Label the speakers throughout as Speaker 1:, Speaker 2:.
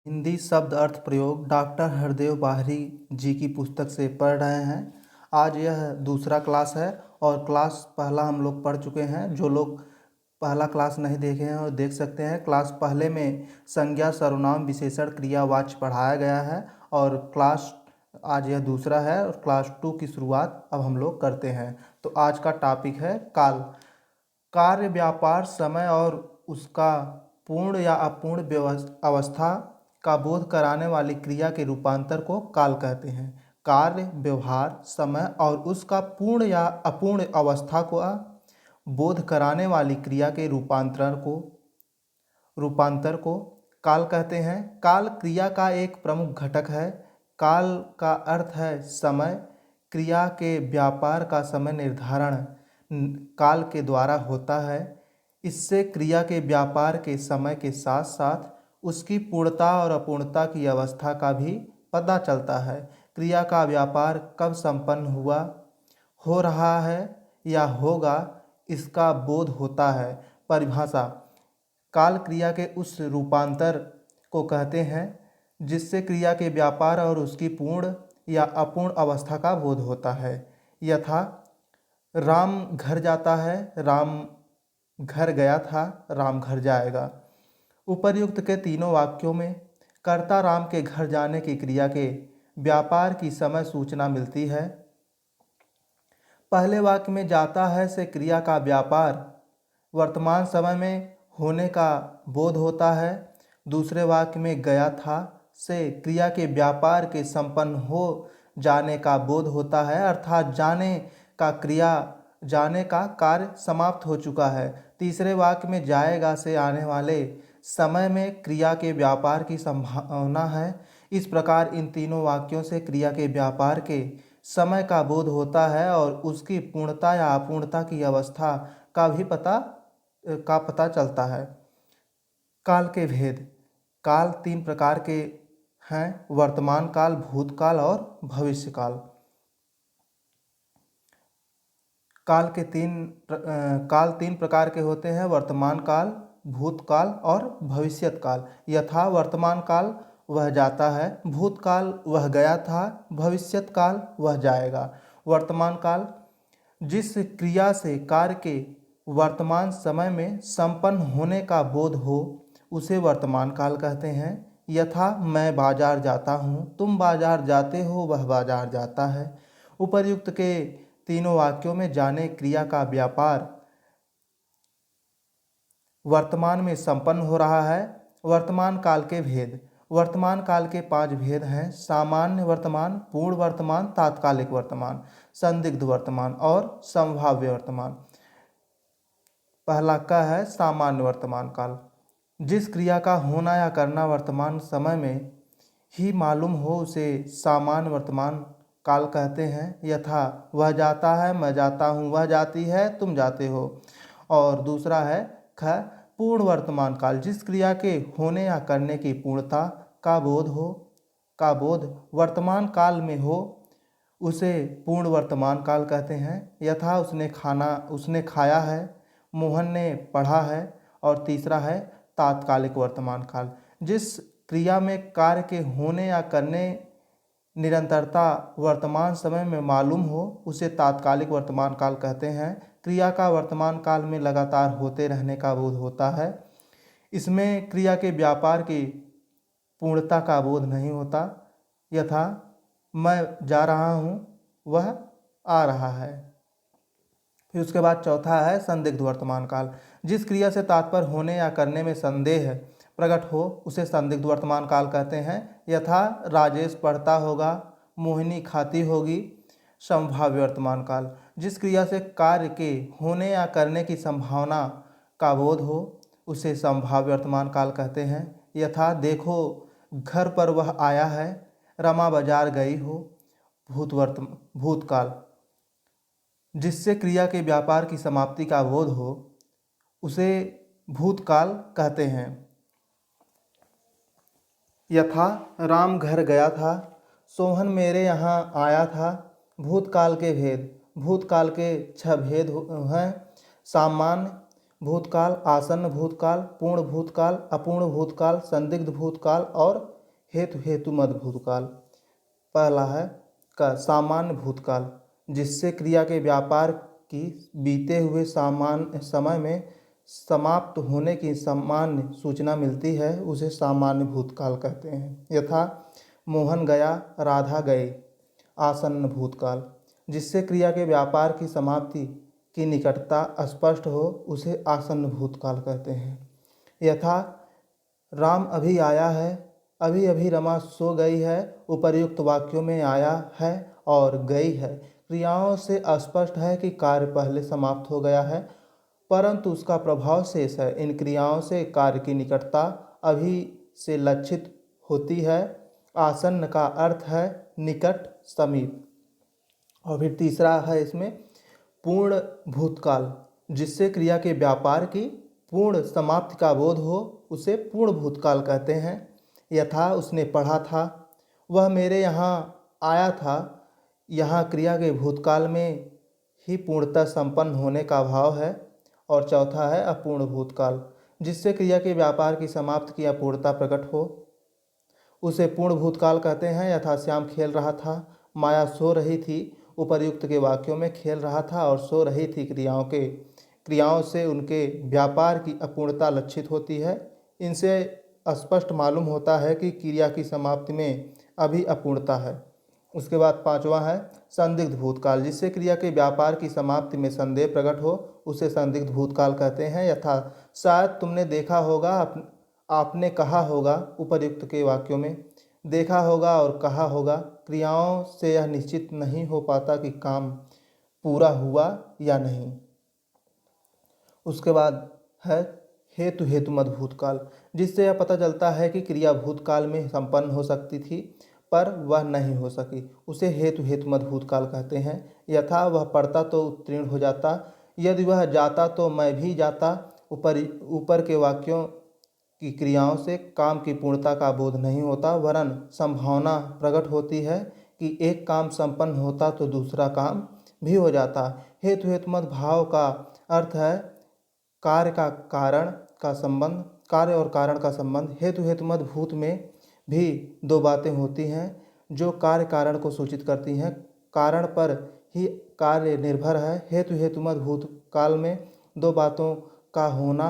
Speaker 1: हिंदी शब्द अर्थ प्रयोग डॉक्टर हरदेव बाहरी जी की पुस्तक से पढ़ रहे हैं। आज यह दूसरा क्लास है और क्लास पहला हम लोग पढ़ चुके हैं। जो लोग पहला क्लास नहीं देखे हैं वो देख सकते हैं। क्लास पहले में संज्ञा सर्वनाम विशेषण क्रियावाच्य पढ़ाया गया है और क्लास आज यह दूसरा है और क्लास 2 की शुरुआत अब हम लोग करते हैं। तो आज का टॉपिक है काल। कार्य, व्यापार, समय और उसका पूर्ण या अपूर्ण अवस्था का बोध कराने वाली क्रिया के रूपांतर को काल कहते हैं। कार्य, व्यवहार, समय और उसका पूर्ण या अपूर्ण अवस्था को बोध कराने वाली क्रिया के रूपांतर को काल कहते हैं। काल क्रिया का एक प्रमुख घटक है। काल का अर्थ है समय। क्रिया के व्यापार का समय निर्धारण काल के द्वारा होता है। इससे क्रिया के व्यापार के समय के साथ साथ उसकी पूर्णता और अपूर्णता की अवस्था का भी पता चलता है। क्रिया का व्यापार कब संपन्न हुआ, हो रहा है या होगा, इसका बोध होता है। परिभाषा: काल क्रिया के उस रूपांतर को कहते हैं जिससे क्रिया के व्यापार और उसकी पूर्ण या अपूर्ण अवस्था का बोध होता है। यथा राम घर जाता है, राम घर गया था, राम घर जाएगा। उपर्युक्त के तीनों वाक्यों में कर्ता राम के घर जाने की क्रिया के व्यापार की समय सूचना मिलती है। पहले वाक्य में जाता है से क्रिया का व्यापार वर्तमान समय में होने का बोध होता है। दूसरे वाक्य में गया था से क्रिया के व्यापार के संपन्न हो जाने का बोध होता है, अर्थात जाने का कार्य समाप्त हो चुका है। तीसरे वाक्य में जाएगा से आने वाले समय में क्रिया के व्यापार की संभावना है। इस प्रकार इन तीनों वाक्यों से क्रिया के व्यापार के समय का बोध होता है और उसकी पूर्णता या अपूर्णता की अवस्था का भी पता चलता है। काल के भेद: काल 3 प्रकार के हैं: वर्तमान काल, भूतकाल और भविष्य काल। काल 3 प्रकार के होते हैं: वर्तमान काल, भूतकाल और भविष्यत काल। यथा वर्तमान काल वह जाता है, भूतकाल वह गया था, भविष्यत काल वह जाएगा। वर्तमान काल: जिस क्रिया से कार्य के वर्तमान समय में संपन्न होने का बोध हो उसे वर्तमान काल कहते हैं। यथा मैं बाजार जाता हूँ, तुम बाजार जाते हो, वह बाजार जाता है। उपर्युक्त के तीनों वाक्यों में जाने क्रिया का व्यापार वर्तमान में संपन्न हो रहा है। वर्तमान काल के भेद: वर्तमान काल के 5 भेद हैं: सामान्य वर्तमान, पूर्ण वर्तमान, तात्कालिक वर्तमान, संदिग्ध वर्तमान और संभाव्य वर्तमान। पहला का है सामान्य वर्तमान काल। जिस क्रिया का होना या करना वर्तमान समय में ही मालूम हो उसे सामान्य वर्तमान काल कहते हैं। यथा वह जाता है, मैं जाता हूँ, वह जाती है, तुम जाते हो। और दूसरा है पूर्ण वर्तमान काल: जिस क्रिया के होने या करने की पूर्णता का बोध वर्तमान काल में हो उसे पूर्ण वर्तमान काल कहते हैं। यथा उसने खाया है, मोहन ने पढ़ा है। और तीसरा है तात्कालिक वर्तमान काल: जिस क्रिया में कार्य के होने या करने निरंतरता वर्तमान समय में मालूम हो उसे तात्कालिक वर्तमान काल कहते हैं। क्रिया का वर्तमान काल में लगातार होते रहने का बोध होता है। इसमें क्रिया के व्यापार की पूर्णता का बोध नहीं होता। यथा मैं जा रहा हूँ, वह आ रहा है। फिर उसके बाद चौथा है संदिग्ध वर्तमान काल: जिस क्रिया से तात्पर्य होने या करने में संदेह प्रकट हो उसे संदिग्ध वर्तमान काल कहते हैं। यथा राजेश पढ़ता होगा, मोहिनी खाती होगी। संभाव्य वर्तमान काल: जिस क्रिया से कार्य के होने या करने की संभावना का बोध हो उसे संभाव्य वर्तमान काल कहते हैं। यथा देखो घर पर वह आया है, रमा बाजार गई हो। भूतकाल: जिससे क्रिया के व्यापार की समाप्ति का बोध हो उसे भूतकाल कहते हैं। यथा राम घर गया था, सोहन मेरे यहाँ आया था। भूतकाल के भेद: भूतकाल के 6 भेद हैं: सामान्य भूतकाल, आसन्न भूतकाल, पूर्ण भूतकाल, अपूर्ण भूतकाल, संदिग्ध भूतकाल और हेतु हेतु मद भूतकाल। पहला है का सामान्य भूतकाल, जिससे क्रिया के व्यापार की बीते हुए सामान्य समय में समाप्त होने की सामान्य सूचना मिलती है, उसे सामान्य भूतकाल कहते हैं। यथा मोहन गया, राधा गए। आसन्न भूतकाल, जिससे क्रिया के व्यापार की समाप्ति की निकटता स्पष्ट हो, उसे आसन्न भूतकाल कहते हैं। यथा राम अभी आया है, अभी अभी रमा सो गई है। उपर्युक्त वाक्यों में आया है और गई है क्रियाओं से स्पष्ट है कि कार्य पहले समाप्त हो गया है, परंतु उसका प्रभाव शेष है। इन क्रियाओं से कार्य की निकटता अभी से लक्षित होती है। आसन्न का अर्थ है निकट, समीप। और फिर तीसरा है इसमें पूर्ण भूतकाल, जिससे क्रिया के व्यापार की पूर्ण समाप्ति का बोध हो, उसे पूर्ण भूतकाल कहते हैं। यथा उसने पढ़ा था, वह मेरे यहाँ आया था। यहाँ क्रिया के भूतकाल में ही पूर्णतः संपन्न होने का भाव है। और चौथा है अपूर्ण भूतकाल, जिससे क्रिया के व्यापार की समाप्ति की अपूर्णता प्रकट हो, उसे पूर्ण भूतकाल कहते हैं। यथा श्याम खेल रहा था, माया सो रही थी। उपर्युक्त के वाक्यों में खेल रहा था और सो रही थी क्रियाओं से उनके व्यापार की अपूर्णता लक्षित होती है। इनसे स्पष्ट मालूम होता है कि क्रिया की समाप्ति में अभी अपूर्णता है। उसके बाद पांचवा है संदिग्ध भूतकाल, जिससे क्रिया के व्यापार की समाप्ति में संदेह प्रकट हो, उसे संदिग्ध भूतकाल कहते हैं। यथा शायद तुमने देखा होगा, आपने कहा होगा। उपर्युक्त के वाक्यों में देखा होगा और कहा होगा क्रियाओं से यह निश्चित नहीं हो पाता कि काम पूरा हुआ या नहीं। उसके बाद है हेतु हेतु मद भूतकाल, जिससे यह पता चलता है कि क्रिया भूतकाल में संपन्न हो सकती थी पर वह नहीं हो सकी, उसे हेतु हेतु मद भूतकाल कहते हैं। यथा वह पढ़ता तो उत्तीर्ण हो जाता, यदि वह जाता तो मैं भी जाता। ऊपर के वाक्यों की क्रियाओं से काम की पूर्णता का बोध नहीं होता, वरन संभावना प्रकट होती है कि एक काम संपन्न होता तो दूसरा काम भी हो जाता। हेतु हेतुमत भाव का अर्थ है कार्य और कारण का संबंध। हेतु हेतुमत भूत में भी दो बातें होती हैं जो कार्य कारण को सूचित करती हैं। कारण पर ही कार्य निर्भर है। हेतु हेतुमत भूत काल में दो बातों का होना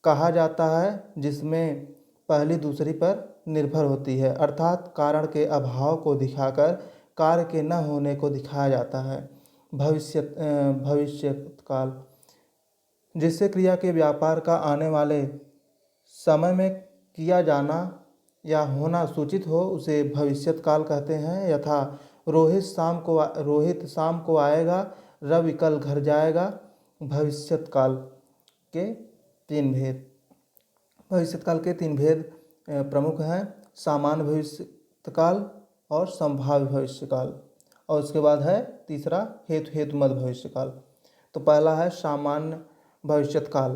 Speaker 1: कहा जाता है, जिसमें पहली दूसरी पर निर्भर होती है, अर्थात कारण के अभाव को दिखाकर कार्य के न होने को दिखाया जाता है। भविष्यकाल, जिससे क्रिया के व्यापार का आने वाले समय में किया जाना या होना सूचित हो, उसे भविष्यत काल कहते हैं। यथा रोहित शाम को आएगा, रवि कल घर जाएगा। भविष्यत काल के तीन भेद प्रमुख हैं, सामान्य भविष्यकाल और संभाव्य भविष्यकाल। और उसके बाद है तीसरा हेतु हेतुमत भविष्यकाल। तो पहला है सामान्य भविष्यकाल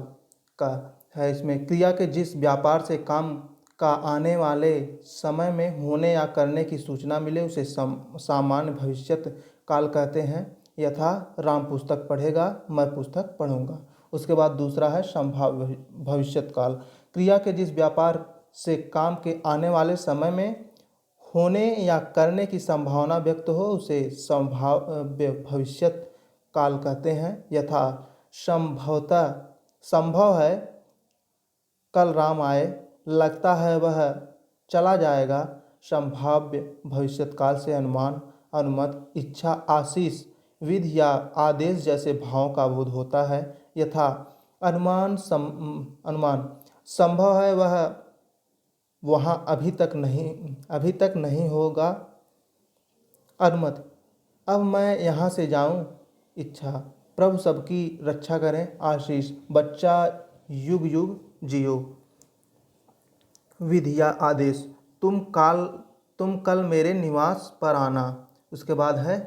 Speaker 1: का है, इसमें क्रिया के जिस व्यापार से काम का आने वाले समय में होने या करने की सूचना मिले, उसे सामान्य भविष्यत काल कहते हैं। यथा राम पुस्तक पढ़ेगा, मैं पुस्तक पढ़ूंगा। उसके बाद दूसरा है संभाव्य भविष्यत काल, क्रिया के जिस व्यापार से काम के आने वाले समय में होने या करने की संभावना व्यक्त हो, उसे संभाव्य भविष्यत काल कहते हैं। यथा संभव है कल राम आए, लगता है वह चला जाएगा। संभाव्य भविष्यत काल से अनुमान, अनुमत, इच्छा, आशीष, विधि या आदेश जैसे भावों का बोध होता है। यथा अनुमान संभव है वह वहाँ अभी तक नहीं होगा। अनुमत, अब मैं यहाँ से जाऊँ। इच्छा, प्रभु सबकी रक्षा करें। आशीष, बच्चा युग युग जियो। विधि या आदेश, तुम कल मेरे निवास पर आना। उसके बाद है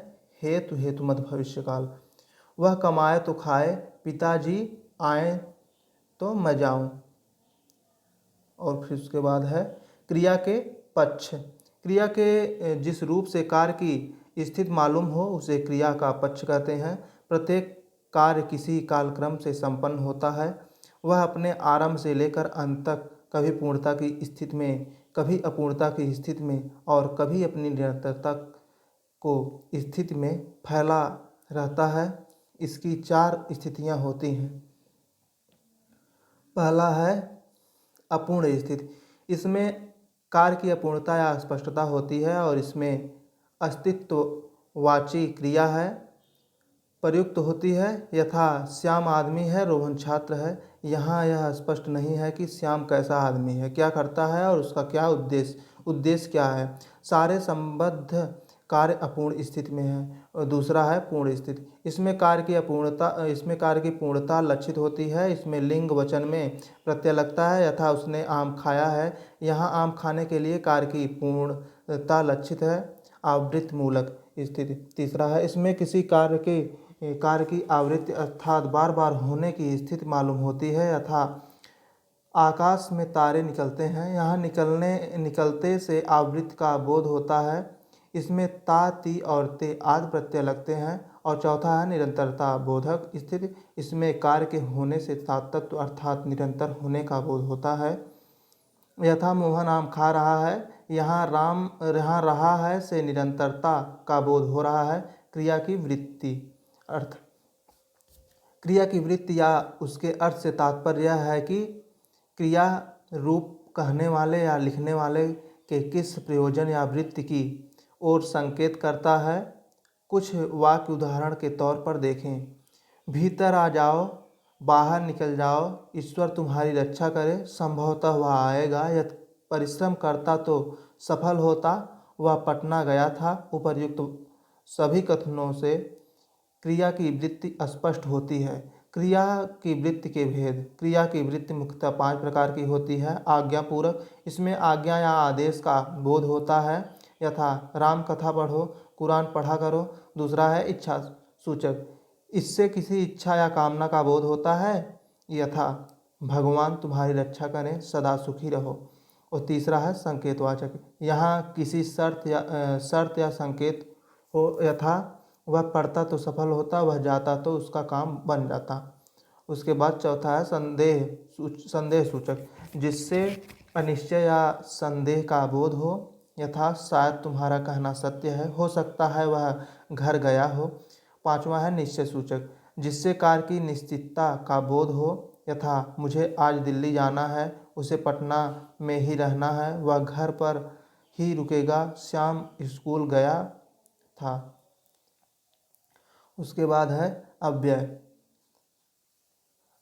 Speaker 1: हेतु हेतुमत भविष्यकाल, वह कमाए तो खाए, पिताजी आए तो मैं जाऊं। और फिर उसके बाद है क्रिया के पक्ष, क्रिया के जिस रूप से कार्य की स्थिति मालूम हो, उसे क्रिया का पक्ष कहते हैं। प्रत्येक कार्य किसी कालक्रम से संपन्न होता है, वह अपने आरंभ से लेकर अंत तक कभी पूर्णता की स्थिति में कभी अपूर्णता की स्थिति में और कभी अपनी निरंतरता को स्थिति में फैला रहता है। इसकी 4 स्थितियाँ होती हैं। पहला है अपूर्ण स्थिति। इसमें कार्य की अपूर्णता या अस्पष्टता होती है और इसमें अस्तित्ववाची क्रिया है प्रयुक्त होती है। यथा श्याम आदमी है, रोहन छात्र है। यहाँ यह स्पष्ट नहीं है कि श्याम कैसा आदमी है, क्या करता है और उसका क्या उद्देश्य क्या है। सारे संबद्ध कार्य अपूर्ण स्थिति में है। और दूसरा है पूर्ण स्थिति। इसमें कार्य की पूर्णता लक्षित होती है। इसमें लिंग वचन में प्रत्यय लगता है। यथा उसने आम खाया है। यहाँ आम खाने के लिए कार्य की पूर्णता लक्षित है। आवृत्ति मूलक स्थिति। तीसरा है इसमें किसी कार्य की आवृत्ति अर्थात बार बार होने की स्थिति मालूम होती है। यथा आकाश में तारे निकलते हैं। यहाँ निकलते से आवृत्ति का बोध होता है। इसमें ता, ती और ते आदि प्रत्यय लगते हैं। और चौथा है निरंतरता बोधक स्थिति। इसमें कार्य के होने से सातत्व अर्थात निरंतर होने का बोध होता है। यथा मोहन आम खा रहा है। यहाँ रहा है से निरंतरता का बोध हो रहा है। क्रिया की वृत्ति अर्थ। क्रिया की वृत्ति या उसके अर्थ से तात्पर्य यह है कि क्रिया रूप कहने वाले या लिखने वाले के किस प्रयोजन या वृत्ति की ओर संकेत करता है। कुछ वाक्य उदाहरण के तौर पर देखें। भीतर आ जाओ, बाहर निकल जाओ, ईश्वर तुम्हारी रक्षा करे, संभवतः वह आएगा, यदि परिश्रम करता तो सफल होता, वह पटना गया था। उपर्युक्त सभी कथनों से क्रिया की वृत्ति स्पष्ट होती है। क्रिया की वृत्ति के भेद। क्रिया की वृत्ति मुख्यतः 5 प्रकार की होती है। आज्ञापूर्वक। इसमें आज्ञा या आदेश का बोध होता है। यथा राम कथा पढ़ो, कुरान पढ़ा करो। दूसरा है इच्छा सूचक। इससे किसी इच्छा या कामना का बोध होता है। यथा भगवान तुम्हारी रक्षा करें, सदा सुखी रहो। और तीसरा है संकेतवाचक। यहाँ किसी शर्त या संकेत हो। यथा वह पढ़ता तो सफल होता, वह जाता तो उसका काम बन जाता। उसके बाद चौथा है संदेह सूचक, जिससे अनिश्चय या संदेह का बोध हो। यथा शायद तुम्हारा कहना सत्य है, हो सकता है वह घर गया हो। पांचवा है निश्चय सूचक, जिससे कार्य की निश्चितता का बोध हो। यथा मुझे आज दिल्ली जाना है, उसे पटना में ही रहना है, वह घर पर ही रुकेगा, श्याम स्कूल गया था। उसके बाद है अव्यय।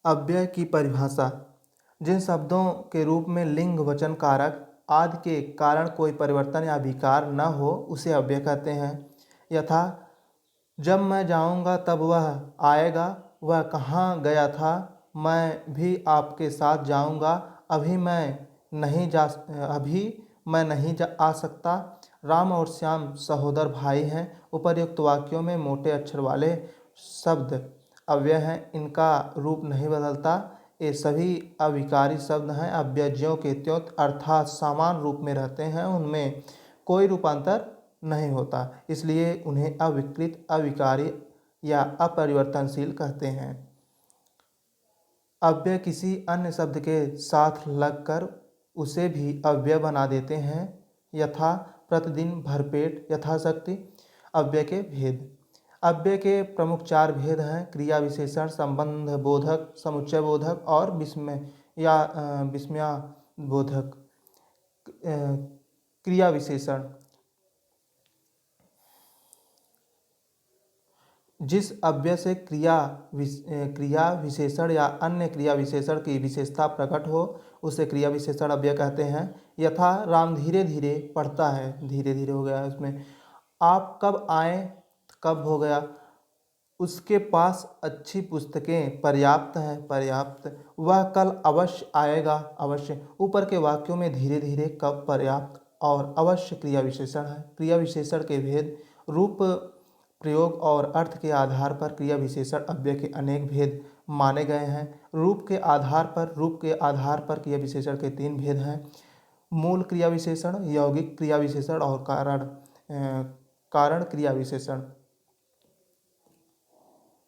Speaker 1: अव्यय की परिभाषा। जिन शब्दों के रूप में लिंग वचन कारक आदि के कारण कोई परिवर्तन या विकार न हो उसे अव्यय कहते हैं। यथा जब मैं जाऊंगा तब वह आएगा, वह कहाँ गया था, मैं भी आपके साथ जाऊंगा, अभी मैं नहीं आ सकता। राम और श्याम सहोदर भाई हैं। उपर्युक्त वाक्यों में मोटे अक्षर वाले शब्द अव्यय हैं, इनका रूप नहीं बदलता। ये सभी अविकारी शब्द हैं, अव्यज्यों के त्यों अर्थात समान रूप में रहते हैं, उनमें कोई रूपांतर नहीं होता, इसलिए उन्हें अविकृत, अविकारी या अपरिवर्तनशील कहते हैं। अव्यय किसी अन्य शब्द के साथ लगकर उसे भी अव्यय बना देते हैं। यथा प्रतिदिन, भरपेट, यथाशक्ति। अव्यय के भेद। अव्यय के प्रमुख 4 भेद हैं। क्रिया विशेषण, संबंध बोधक, समुच्चय बोधक और विस्मया बोधक। क्रिया विशेषण। जिस अव्यय से क्रिया विशेषण या अन्य क्रिया विशेषण की विशेषता प्रकट हो उसे क्रिया विशेषण अव्यय कहते हैं। यथा राम धीरे धीरे पढ़ता है, धीरे धीरे हो गया उसमें। आप कब आए, कब हो गया। उसके पास अच्छी पुस्तकें पर्याप्त हैं, पर्याप्त। वह कल अवश्य आएगा, अवश्य। ऊपर के वाक्यों में धीरे धीरे, कब, पर्याप्त और अवश्य क्रिया विशेषण है। क्रिया विशेषण के भेद। रूप, प्रयोग और अर्थ के आधार पर क्रिया विशेषण अव्यय के अनेक भेद माने गए हैं। रूप के आधार पर क्रिया विशेषण के 3 भेद हैं। मूल क्रिया विशेषण, यौगिक क्रिया विशेषण और कारण क्रिया विशेषण।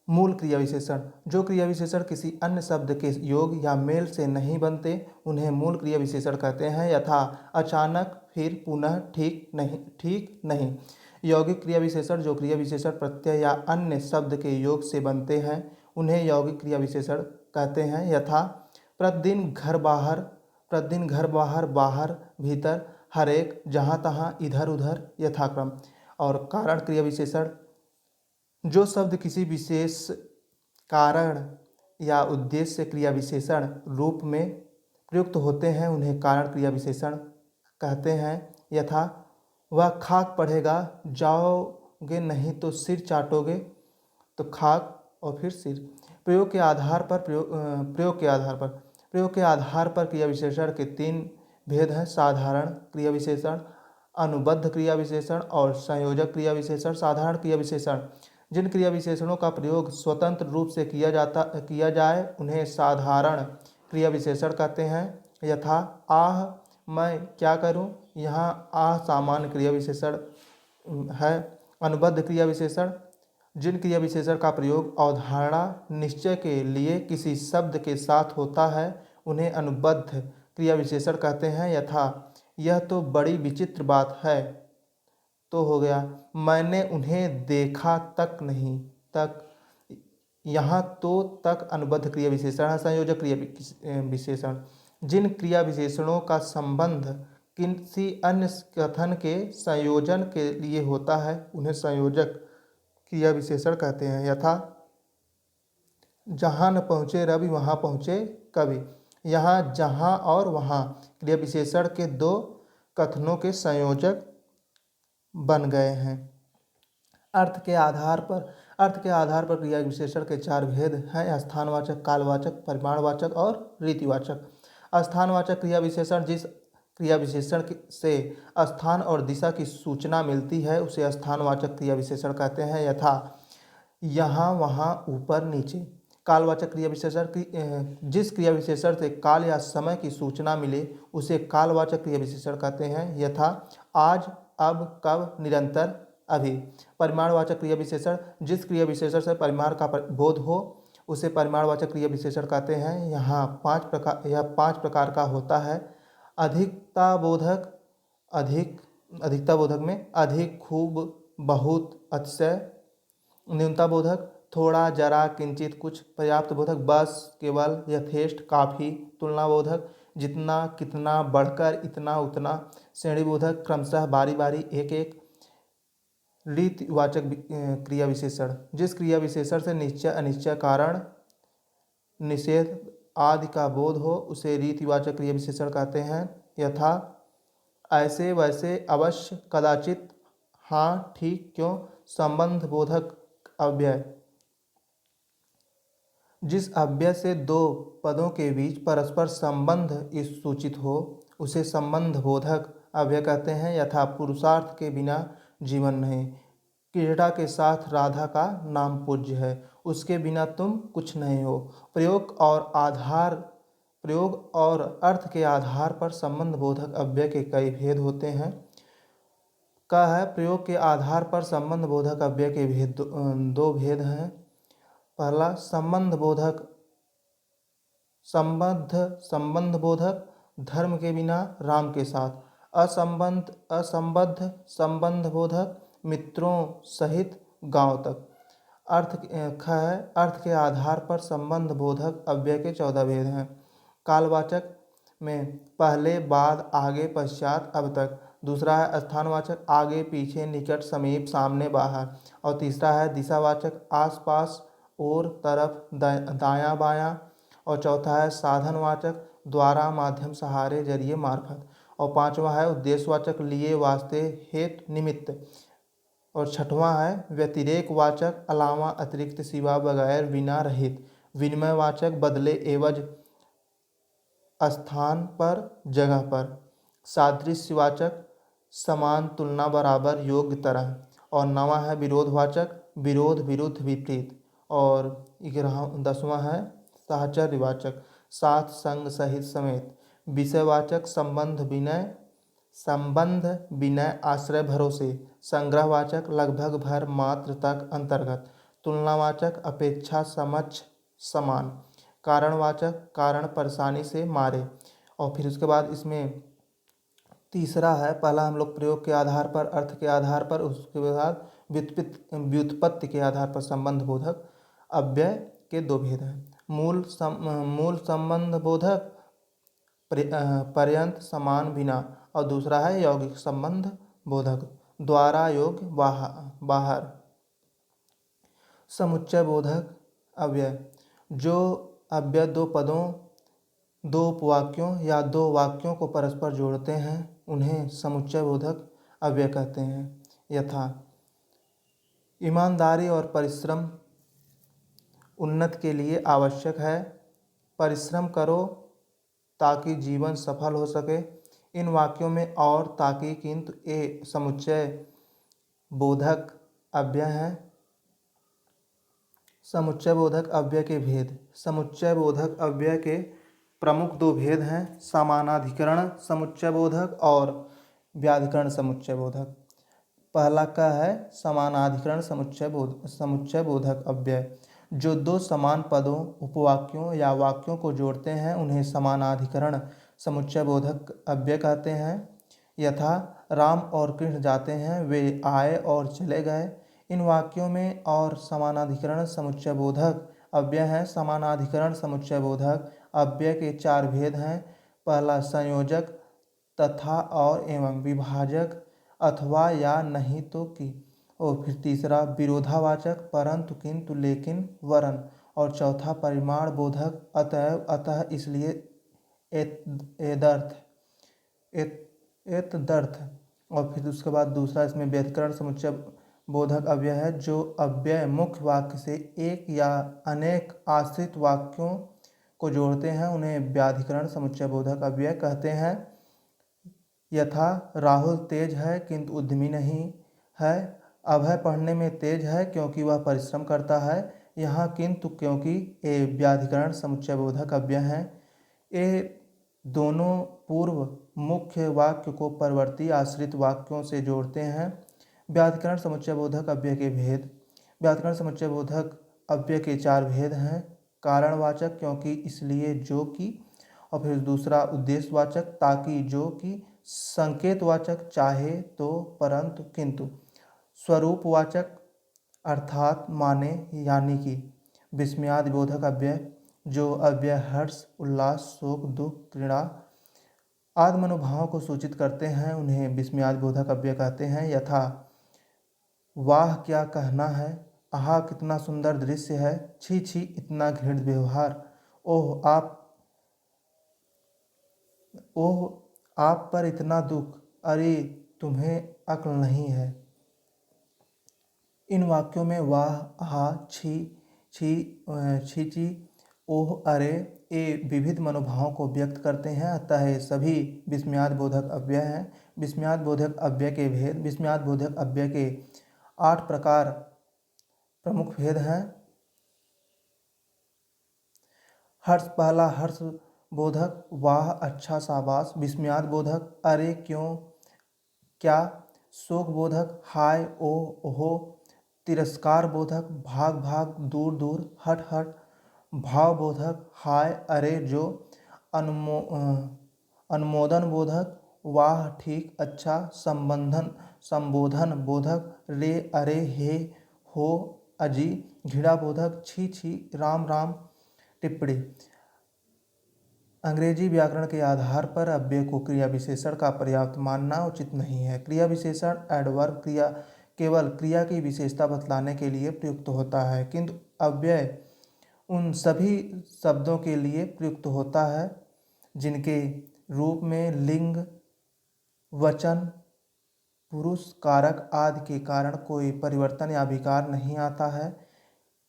Speaker 1: मूल क्रिया विशेषण। जो क्रिया विशेषण किसी अन्य शब्द के योग या मेल से नहीं बनते उन्हें मूल क्रिया विशेषण कहते हैं। यथा अचानक, फिर, पुनः, ठीक नहीं, ठीक नहीं। यौगिक क्रिया विशेषण। जो क्रिया विशेषण प्रत्यय या अन्य शब्द के योग से बनते हैं उन्हें यौगिक क्रिया विशेषण कहते हैं। यथा प्रतिदिन, घर बाहर, प्रतिदिन, घर बाहर, बाहर, भीतर, हर एक, जहाँ तहाँ, इधर उधर, यथाक्रम। और कारण क्रिया विशेषण। जो शब्द किसी विशेष कारण या उद्देश्य क्रिया विशेषण रूप में प्रयुक्त होते हैं उन्हें कारण क्रिया विशेषण कहते हैं। यथा वह खाक पढ़ेगा, जाओगे नहीं तो सिर चाटोगे, तो खाक और फिर सिर। प्रयोग के आधार पर प्रयोग के आधार पर क्रिया विशेषण के 3 भेद हैं। साधारण क्रिया विशेषण, अनुबद्ध क्रिया विशेषण और संयोजक क्रिया विशेषण। साधारण क्रिया विशेषण। जिन क्रिया विशेषणों का प्रयोग स्वतंत्र रूप से किया जाए उन्हें साधारण क्रिया विशेषण कहते हैं। यथा आह, मैं क्या करूं, यहाँ आह सामान्य क्रिया विशेषण है। अनुबद्ध क्रिया विशेषण। जिन क्रिया विशेषण का प्रयोग अवधारणा निश्चय के लिए किसी शब्द के साथ होता है उन्हें अनुबद्ध क्रिया विशेषण कहते हैं। यथा यह तो बड़ी विचित्र बात है, तो हो गया मैंने उन्हें देखा तक नहीं, तक, यहाँ तो तक अनुबद्ध क्रिया विशेषण है। संयोजक क्रिया विशेषण। जिन क्रिया विशेषणों का संबंध किसी अन्य कथन के संयोजन के लिए होता है उन्हें संयोजक क्रिया विशेषण कहते हैं। यथा जहाँ न पहुँचे रवि वहाँ पहुँचे कवि। यहाँ, जहाँ और वहाँ क्रिया विशेषण के 2 कथनों के संयोजक बन गए हैं। अर्थ के आधार पर क्रिया विशेषण के 4 भेद हैं। स्थानवाचक, कालवाचक, परिमाणवाचक और रीतिवाचक। स्थानवाचक क्रिया विशेषण। जिस क्रिया विशेषण से स्थान और दिशा की सूचना मिलती है उसे स्थानवाचक क्रिया विशेषण कहते हैं। यथा यहाँ, वहाँ, ऊपर, नीचे। कालवाचक क्रिया विशेषण। जिस क्रिया विशेषण से काल या समय की सूचना मिले उसे कालवाचक क्रिया विशेषण कहते हैं। यथा आज, अब, कब, निरंतर, अभी। परिमाणवाचक क्रिया विशेषण। जिस क्रिया विशेषण से परिमाण का बोध हो उसे परिमाणवाचक क्रिया विशेषण कहते हैं। यह 5 प्रकार का होता है। अधिकता बोधक, अधिकता बोधक में अधिक, खूब, बहुत, अतिशय। न्यूनता बोधक थोड़ा, जरा, किंचित, कुछ। पर्याप्त बोधक बस, केवल, यथेष्ट, काफ़ी। तुलना बोधक जितना, कितना, बढ़कर, इतना, उतना। श्रेणी बोधक क्रमशः, बारी बारी, एक एक। रीतिवाचक क्रिया विशेषण। जिस क्रिया विशेषण से निश्चय, अनिश्चय, कारण, निषेध आदि का बोध हो उसे रीतिवाचक क्रिया विशेषण कहते हैं। यथा ऐसे, वैसे, अवश्य, कदाचित, हाँ, ठीक, क्यों। संबंध बोधक अव्यय। जिस अव्यय से 2 पदों के बीच परस्पर संबंध सूचित हो उसे संबंध बोधक अव्यय कहते हैं। यथा पुरुषार्थ के बिना जीवन नहीं। क्रीड़ा के साथ राधा का नाम पूज्य है, उसके बिना तुम कुछ नहीं हो। प्रयोग और अर्थ के आधार पर संबंध बोधक अव्यय के कई भेद होते हैं। का है प्रयोग के आधार पर संबंध बोधक अव्यय के भेद 2 भेद हैं। पहला संबंध बोधक धर्म के बिना राम के साथ। असंबद्ध संबंध बोधक मित्रों सहित गांव तक। अर्थ के आधार पर संबंध बोधक अव्यय के 14 भेद हैं। कालवाचक में पहले, बाद, आगे, पश्चात, अब तक। दूसरा है स्थानवाचक, आगे, पीछे, निकट, समीप, सामने, बाहर। और तीसरा है दिशावाचक, आस पास, ओर, तरफ, दायां, बायां। और चौथा है साधनवाचक, द्वारा, माध्यम, सहारे, जरिए, मार्फत। और पांचवा है उद्देश्यवाचक, लिए, वास्ते, हेतु, निमित्त। और छठवां है व्यतिरेकवाचक, अलावा, अतिरिक्त, सिवा, बगैर, बिना, रहित। विनिमयवाचक, बदले, एवज, स्थान पर, जगह पर। सादृश्यवाचक, समान, तुलना, बराबर, योग्य, तरह। और नवा है विरोधवाचक, विरोध, विरुद्ध, विपरीत। और 10वां है साहचर्यवाचक, साथ, संग, सहित, समेत। विषयवाचक, संबंध, विनय, आश्रय, भरोसे। संग्रहवाचक, लगभग, भर, मात्र, तक, अंतर्गत। तुलनावाचक अपेक्षा समक्ष समान, कारणवाचक कारण परेशानी से मारे। और फिर उसके बाद इसमें तीसरा है, पहला हम लोग प्रयोग के आधार पर, अर्थ के आधार पर, उसके बाद व्युत्पत्ति के आधार पर संबंध बोधक अव्यय के दो भेद हैं। मूल संबंध बोधक पर्यंत समान बिना, और दूसरा है यौगिक संबंध बोधक द्वारा योग बाहर। समुच्चय बोधक अव्यय, जो अव्यय दो पदों, दो उपवाक्यों या दो वाक्यों को परस्पर जोड़ते हैं उन्हें समुच्चय बोधक अव्यय कहते हैं। यथा ईमानदारी और परिश्रम उन्नति के लिए आवश्यक है, परिश्रम करो ताकि जीवन सफल हो सके। इन वाक्यों में और, ताकि, किंतु ये समुच्चय बोधक अव्यय हैं। समुच्चय बोधक अव्यय के भेद। समुच्चय बोधक अव्यय के प्रमुख दो भेद हैं, समानाधिकरण समुच्चय बोधक और व्याधिकरण समुच्चय बोधक। पहला का है समानाधिकरण समुच्चय बोधक अव्यय, जो दो समान पदों, उपवाक्यों या वाक्यों को जोड़ते हैं उन्हें समानाधिकरण समुच्चय बोधक अव्यय कहते हैं। यथा राम और कृष्ण जाते हैं, वे आए और चले गए। इन वाक्यों में और समानाधिकरण समुच्चय बोधक अव्यय हैं। समानाधिकरण समुच्चय बोधक अव्यय के चार भेद हैं। पहला संयोजक, तथा और एवं, विभाजक, अथवा या नहीं तो कि। और फिर तीसरा विरोधावाचक, परंतु, किंतु, लेकिन, वरन। और चौथा परिमाण बोधक, अतएव, अतः, इसलिए, एतदर्थ। और फिर उसके बाद दूसरा इसमें व्याकरण समुच्चय बोधक अव्यय है, जो अव्यय मुख्य वाक्य से एक या अनेक आश्रित वाक्यों को जोड़ते हैं उन्हें व्याधिकरण समुच्चय बोधक अव्यय कहते हैं। यथा राहुल तेज है किंतु उद्यमी नहीं है, अभय पढ़ने में तेज है क्योंकि वह परिश्रम करता है। यहाँ किंतु, क्योंकि ये व्याधिकरण समुच्चय बोधक अव्यय हैं। ये दोनों पूर्व मुख्य वाक्य को परवर्ती आश्रित वाक्यों से जोड़ते हैं। व्याधिकरण समुच्चय बोधक अव्यय के भेद। व्याकरण समुच्चय बोधक अव्यय के चार भेद हैं, कारणवाचक, क्योंकि, इसलिए, जो कि। और फिर दूसरा उद्देश्यवाचक, ताकि, जो कि। संकेतवाचक, चाहे तो, परंतु, किंतु। स्वरूपवाचक, अर्थात, माने, यानी कि। विस्मयादि बोधक अव्यय, जो अव्यय हर्ष, उल्लास, शोक, दुख, घृणा आदि मनोभावों को सूचित करते हैं उन्हें विस्मयादि बोधक अव्यय कहते हैं। यथा वाह क्या कहना है, आहा कितना सुंदर दृश्य है, छी छी इतना घृणित व्यवहार, ओह आप पर इतना दुख, अरे तुम्हें अक्ल नहीं है। इन वाक्यों में वाह, आहा, छी छी, ओह, अरे ये विविध मनोभावों को व्यक्त करते हैं, अतः ये सभी विस्मयादि बोधक अव्यय हैं। विस्मयादि बोधक अव्यय के भेद। विस्मयादि बोधक अव्यय के 8 प्रकार प्रमुख भेद हैं। हर्ष, पहला हर्ष बोधक, वाह, अच्छा, शाबाश। विस्मयादि बोधक, अरे, क्यों, क्या। शोक बोधक, हाय, ओह, ओहो। तिरस्कार बोधक, भाग भाग, दूर दूर, हट हट। भाव बोधक, हाय, अरे, जो। अनुमोदन बोधक, वाह, ठीक, अच्छा। संबोधन बोधक, रे, अरे, हे, हो, अजी। घृणा बोधक, छी छी, राम राम। टिप्पणी। अंग्रेजी व्याकरण के आधार पर अव्यय को क्रिया विशेषण का पर्याप्त मानना उचित नहीं है। क्रिया विशेषण एडवर्ब क्रिया केवल क्रिया की विशेषता बतलाने के लिए प्रयुक्त होता है, किंतु अव्यय उन सभी शब्दों के लिए प्रयुक्त होता है जिनके रूप में लिंग, वचन, पुरुष, कारक आदि के कारण कोई परिवर्तन या विकार नहीं आता है।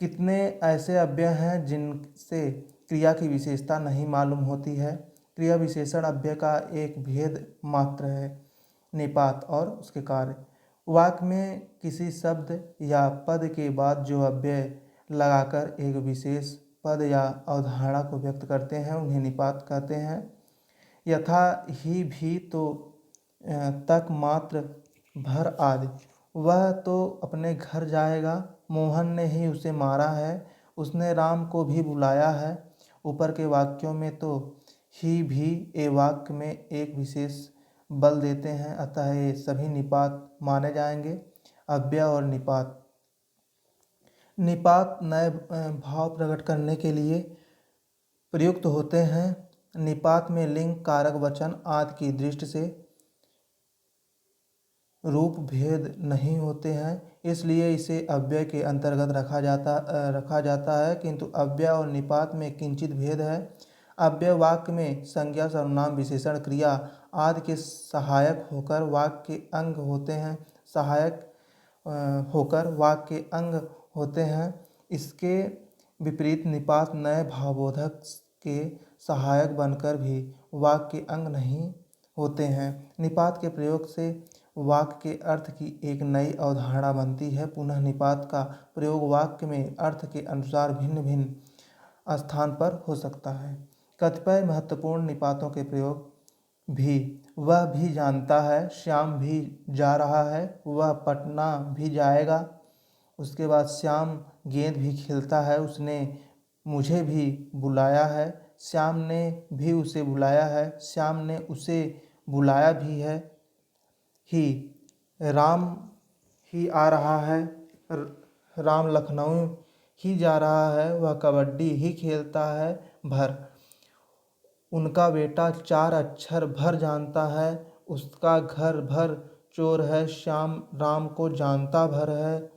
Speaker 1: कितने ऐसे अव्यय हैं जिनसे क्रिया की विशेषता नहीं मालूम होती है। क्रिया विशेषण अव्यय का एक भेद मात्र है, निपात और उसके कार्य। वाक्य में किसी शब्द या पद के बाद जो अव्यय लगाकर एक विशेष पद या अवधारणा को व्यक्त करते हैं उन्हें निपात कहते हैं। यथा ही, भी, तो, तक, मात्र, भर आदि। वह तो अपने घर जाएगा, मोहन ने ही उसे मारा है, उसने राम को भी बुलाया है। ऊपर के वाक्यों में तो ही भी ए वाक्य में एक विशेष बल देते हैं, अतः ये सभी निपात माने जाएंगे। अव्यय और निपात। निपात नए भाव प्रकट करने के लिए प्रयुक्त होते हैं। निपात में लिंग, कारक, वचन आदि की दृष्टि से रूप भेद नहीं होते हैं, इसलिए इसे अव्यय के अंतर्गत रखा जाता है, किंतु अव्यय और निपात में किंचित भेद है। अव्यय वाक्य में संज्ञा, सर्वनाम, विशेषण, क्रिया आदि के सहायक होकर वाक्य के अंग होते हैं। सहायक होकर वाक्य के अंग होते हैं। इसके विपरीत निपात नए भावबोधक के सहायक बनकर भी वाक्य के अंग नहीं होते हैं। निपात के प्रयोग से वाक्य के अर्थ की एक नई अवधारणा बनती है। पुनः निपात का प्रयोग वाक्य में अर्थ के अनुसार भिन्न भिन्न स्थान पर हो सकता है। कतिपय महत्वपूर्ण निपातों के प्रयोग भी वह भी जानता है, श्याम भी जा रहा है, वह पटना भी जाएगा। उसके बाद श्याम गेंद भी खेलता है, उसने मुझे भी बुलाया है, श्याम ने भी उसे बुलाया है, श्याम ने उसे बुलाया भी है। ही राम ही आ रहा है, राम लखनऊ ही जा रहा है, वह कबड्डी ही खेलता है। भर, उनका बेटा 4 अक्षर भर जानता है, उसका घर भर चोर है, श्याम राम को जानता भर है,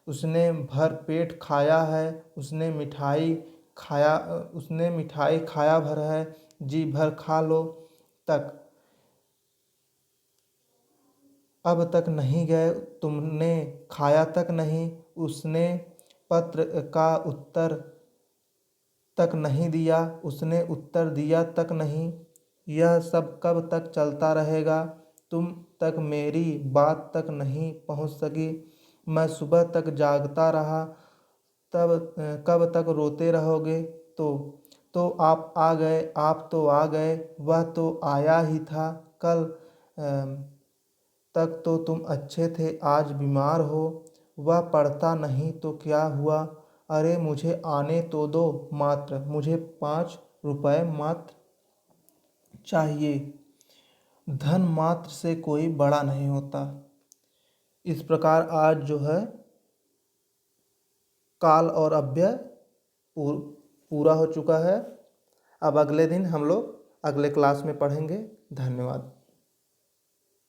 Speaker 1: उसने भर पेट खाया है, उसने मिठाई खाया भर है। जी भर खा लो तक अब तक नहीं गए, तुमने खाया तक नहीं, उसने पत्र का उत्तर तक नहीं दिया, उसने उत्तर दिया तक नहीं। यह सब कब तक चलता रहेगा? तुम तक मेरी बात तक नहीं पहुंच सकी। मैं सुबह तक जागता रहा, तब कब तक रोते रहोगे? तो आप आ गए, आप तो आ गए, वह तो आया ही था। कल तक तो तुम अच्छे थे, आज बीमार हो। वह पढ़ता नहीं तो क्या हुआ? अरे मुझे आने तो दो मात्र, मुझे 5 रुपए मात्र चाहिए। धन मात्र से कोई बड़ा नहीं होता। इस प्रकार आज जो है काल और अव्यय पूरा हो चुका है। अब अगले दिन हम लोग अगले क्लास में पढ़ेंगे। धन्यवाद।